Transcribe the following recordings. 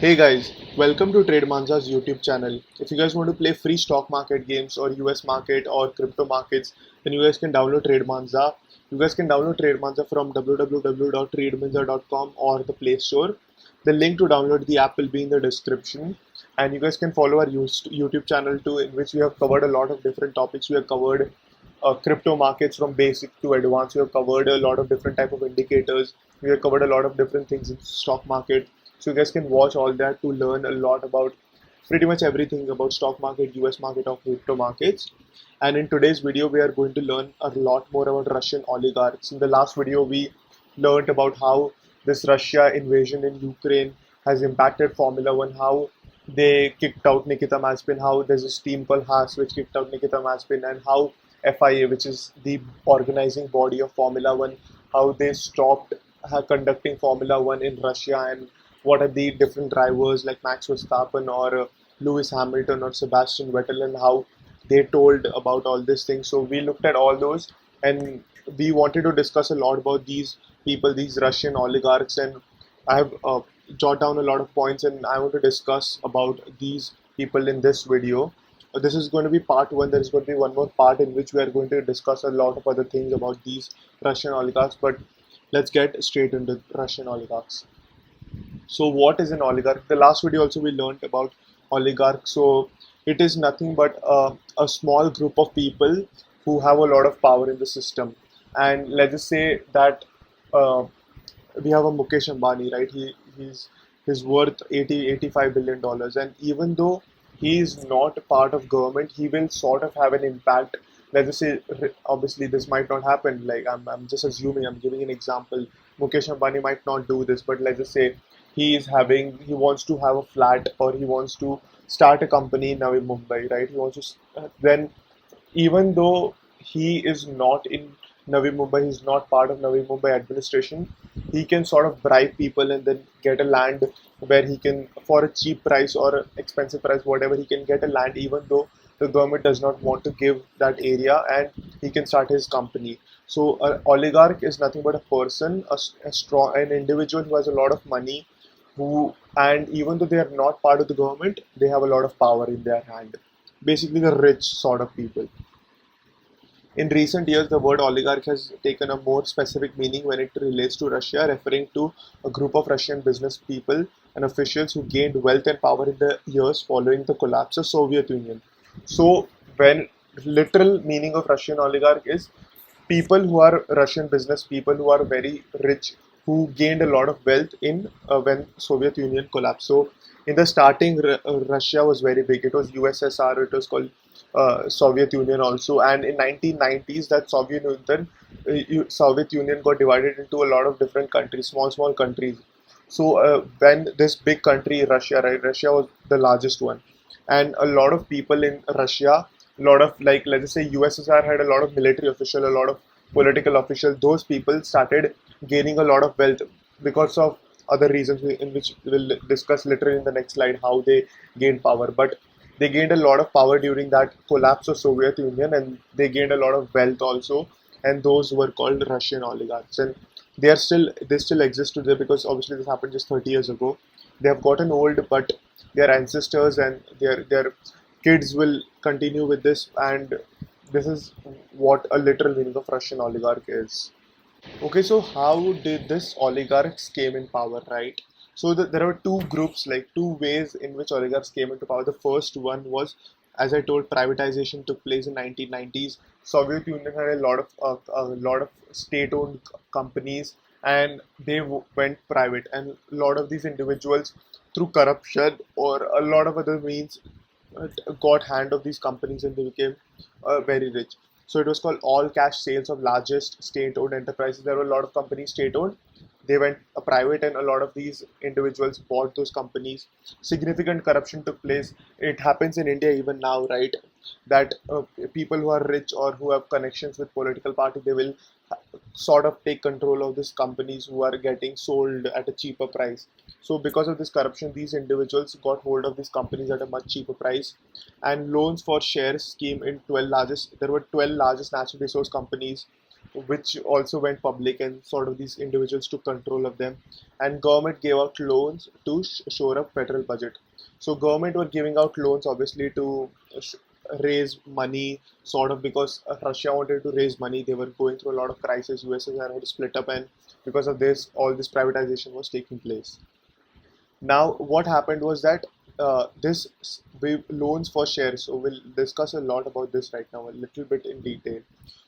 Hey guys, welcome to Trademanza's YouTube channel. If you guys want to play free stock market games or US market or crypto markets, then you guys can download Trademanza. You guys can download Trademanza from www.trademanza.com or the Play Store. The link to download the app will be in the description. And you guys can follow our YouTube channel too, in which we have covered a lot of different topics. We have covered crypto markets from basic to advanced. We have covered a lot of different type of indicators. We have covered a lot of different things in stock market. So you guys can watch all that to learn a lot about pretty much everything about stock market, US market or crypto markets. And in today's video, we are going to learn a lot more about Russian oligarchs. In the last video, we learned about how this Russia invasion in Ukraine has impacted Formula One, how they kicked out Nikita Mazepin, how there's a team called Haas which kicked out Nikita Mazepin, and how FIA, which is the organizing body of Formula One, how they stopped conducting Formula One in Russia, and what are the different drivers like Max Verstappen or Lewis Hamilton or Sebastian Vettel, and how they told about all these things. So we looked at all those, and we wanted to discuss a lot about these people, these Russian oligarchs, and I have jot down a lot of points, and I want to discuss about these people in this video. This is going to be part one. There is going to be one more part in which we are going to discuss a lot of other things about these Russian oligarchs. But let's get straight into Russian oligarchs. So what is an oligarch? The last video also we learned about oligarch. So it is nothing but a small group of people who have a lot of power in the system. And let's just say that uh, we have a Mukesh Ambani, right? He's worth 85 billion dollars, and even though he is not part of government, he will sort of have an impact. Let's just say, obviously, this might not happen. Like I'm just assuming, I'm giving an example. Mukesh Ambani might not do this, but let's just say he wants to have a flat, or he wants to start a company in Navi Mumbai, right? He wants to then, even though he is not in Navi Mumbai, he's not part of Navi Mumbai administration, he can sort of bribe people and then get a land where he can, for a cheap price or an expensive price, whatever, he can get a land even though the government does not want to give that area, and he can start his company. So an oligarch is nothing but a person, an individual who has a lot of money, who, and even though they are not part of the government, they have a lot of power in their hand. Basically, the rich sort of people. In recent years, the word oligarch has taken a more specific meaning when it relates to Russia, referring to a group of Russian business people and officials who gained wealth and power in the years following the collapse of Soviet Union. So, when literal meaning of Russian oligarch is people who are Russian business people who are very rich, who gained a lot of wealth in when Soviet Union collapsed. So, in the starting, Russia was very big. It was USSR. It was called Soviet Union also, and in 1990s that Soviet Union got divided into a lot of different countries, small countries. So when this big country Russia, right, Russia was the largest one, and a lot of people in Russia, a lot of, like, let's just say USSR had a lot of military official, a lot of political official. Those people started gaining a lot of wealth because of other reasons, in which we'll discuss later in the next slide how they gained power. But they gained a lot of power during that collapse of Soviet Union, and they gained a lot of wealth also, and those were called Russian oligarchs. And they still exist today, because obviously this happened just 30 years ago. They have gotten old, but their ancestors and their kids will continue with this, and this is what a literal meaning of Russian oligarch is. Okay, so how did this oligarchs came in power, right? So there are two groups, like two ways in which oligarchs came into power. The first one was, as I told, privatization took place in 1990s. Soviet Union had a lot of state-owned companies, and they went private. And a lot of these individuals, through corruption or a lot of other means, got hand of these companies, and they became very rich. So it was called all cash sales of largest state-owned enterprises. There were a lot of companies state-owned. They went private, and a lot of these individuals bought those companies. Significant corruption took place. It happens in India even now, right? That people who are rich or who have connections with political party, they will sort of take control of these companies who are getting sold at a cheaper price. So because of this corruption, these individuals got hold of these companies at a much cheaper price, and loans for shares scheme in 12 largest. There were 12 largest natural resource companies which also went public, and sort of these individuals took control of them. And government gave out loans to shore up federal budget. So government were giving out loans obviously to raise money, sort of, because Russia wanted to raise money. They were going through a lot of crisis. USSR had split up, and because of this, all this privatization was taking place. Now, what happened was that this loans for shares. So we'll discuss a lot about this right now, a little bit in detail.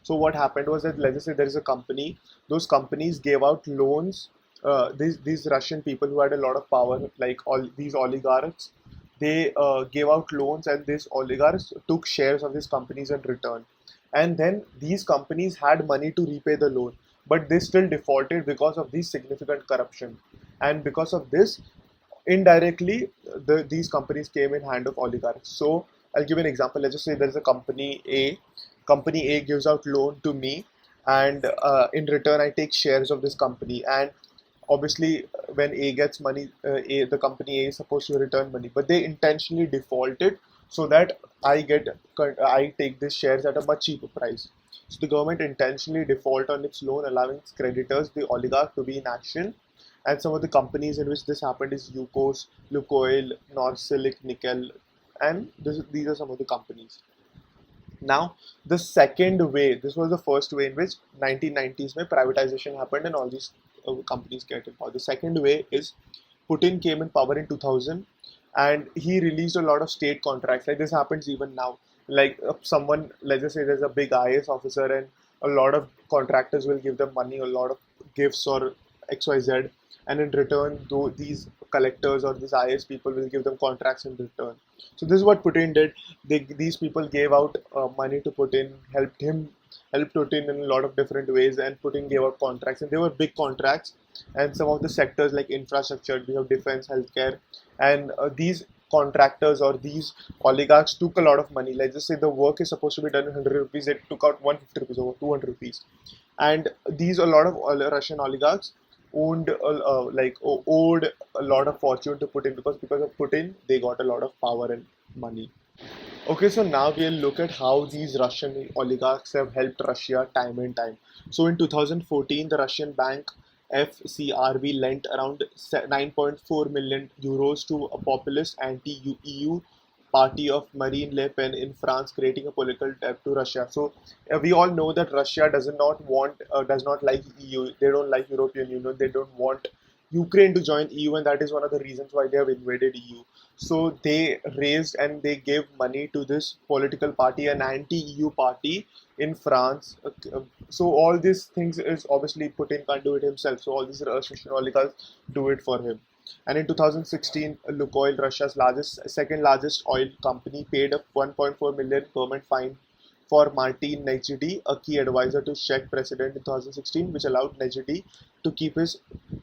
So what happened was that, let's just say there is a company. Those companies gave out loans. These Russian people who had a lot of power, like all these oligarchs, they gave out loans, and these oligarchs took shares of these companies in return. And then these companies had money to repay the loan, but they still defaulted because of this significant corruption. And because of this, indirectly, these companies came in hand of oligarchs. So I'll give an example. Let's just say there's a company A. Company A gives out loan to me, and in return I take shares of this company. And obviously, when A gets money, the company A is supposed to return money, but they intentionally defaulted so that I take these shares at a much cheaper price. So the government intentionally default on its loan, allowing its creditors, the oligarch, to be in action. And some of the companies in which this happened is Yukos, Lukoil, Norilsk Nickel, and these are some of the companies. Now, the second way, this was the first way in which 1990s mein privatization happened and all these companies get in power. The second way is Putin came in power in 2000, and he released a lot of state contracts. Like this happens even now. Like someone, let's just say there's a big IAS officer, and a lot of contractors will give them money, a lot of gifts or XYZ, and in return, though these collectors or these IAS people will give them contracts in return. So this is what Putin did. These people gave out money to Putin, helped Putin in a lot of different ways, and Putin gave out contracts, and they were big contracts. And some of the sectors like infrastructure, we have defense, healthcare, and these contractors or these oligarchs took a lot of money. Let's just say the work is supposed to be done in 100 rupees, they took out 150 rupees or 200 rupees. And these, a lot of Russian oligarchs owed a lot of fortune to Putin, because of Putin they got a lot of power and money. Okay, so now we'll look at how these Russian oligarchs have helped Russia time and time. So in 2014, the Russian bank FCRB lent around 9.4 million euros to a populist anti-EU party of Marine Le Pen in France, creating a political debt to Russia. So we all know that Russia does not like EU. They don't like European Union. They don't want Ukraine to join EU, and that is one of the reasons why they have invaded EU. So they raised and they gave money to this political party, an anti-EU party in France. So all these things is obviously Putin can't do it himself. So all these Russian oligarchs do it for him. And in 2016, Lukoil, Russia's second largest oil company, paid a 1.4 million government fine for Martin Nejdy, a key advisor to Czech president in 2016, which allowed Nejdy to keep his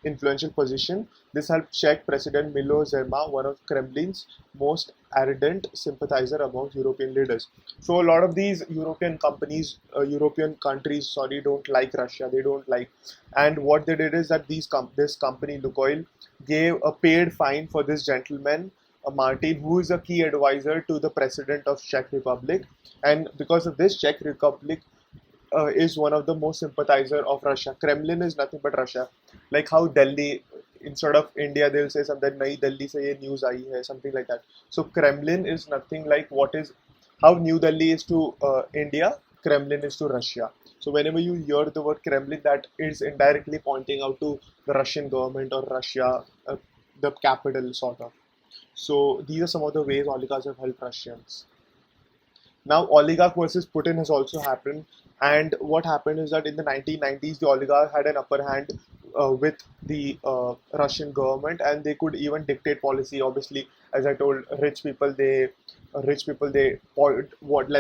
influential position. This helped Czech President Milo Zeman, one of Kremlin's most ardent sympathizer among European leaders. So a lot of these European countries, don't like Russia. They don't like, and what they did is that this company Lukoil gave a paid fine for this gentleman, Martin, who is a key advisor to the president of Czech Republic, and because of this, Czech Republic is one of the most sympathizer of Russia. Kremlin is nothing but Russia. Like how Delhi, instead of India, they'll say something, "Nahi Delhi se ye news aayi hai," something like that. So Kremlin is nothing like how New Delhi is to India, Kremlin is to Russia. So whenever you hear the word Kremlin, that is indirectly pointing out to the Russian government or Russia, the capital sort of. So these are some of the ways oligarchs have helped Russians. Now, oligarch versus Putin has also happened, and what happened is that in the 1990s, the oligarch had an upper hand with the Russian government, and they could even dictate policy. Obviously, as I told, rich people let's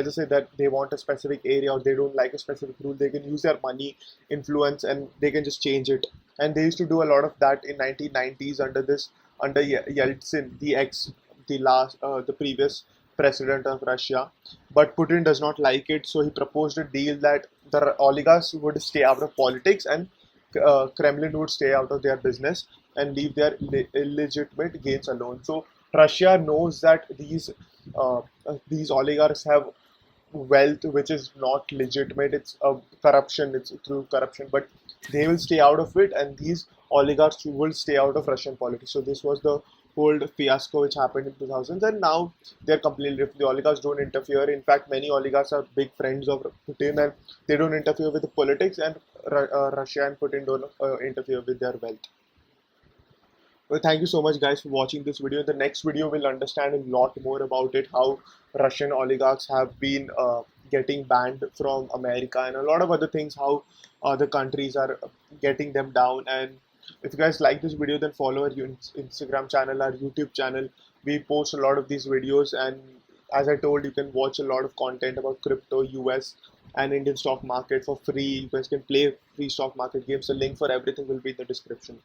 just say that they want a specific area or they don't like a specific rule, they can use their money, influence, and they can just change it. And they used to do a lot of that in 1990s under Yeltsin, the previous president of Russia. But Putin does not like it, so he proposed a deal that the oligarchs would stay out of politics and Kremlin would stay out of their business and leave their illegitimate gains alone. So Russia knows that these oligarchs have wealth which is not legitimate. It's corruption. It's through corruption, but they will stay out of it, and these oligarchs will stay out of Russian politics. So this was the whole fiasco which happened in 2000s, and now they're completely different. The oligarchs don't interfere. In fact, many oligarchs are big friends of Putin, and they don't interfere with the politics, and Russia and Putin don't interfere with their wealth. Well, thank you so much, guys, for watching this video. In the next video, we'll understand a lot more about it, how Russian oligarchs have been getting banned from America, and a lot of other things, how other countries are getting them down. And if you guys like this video, then follow our Instagram channel, our YouTube channel. We post a lot of these videos, and as I told, you can watch a lot of content about crypto, US, and Indian stock market for free. You guys can play free stock market games. The link for everything will be in the description.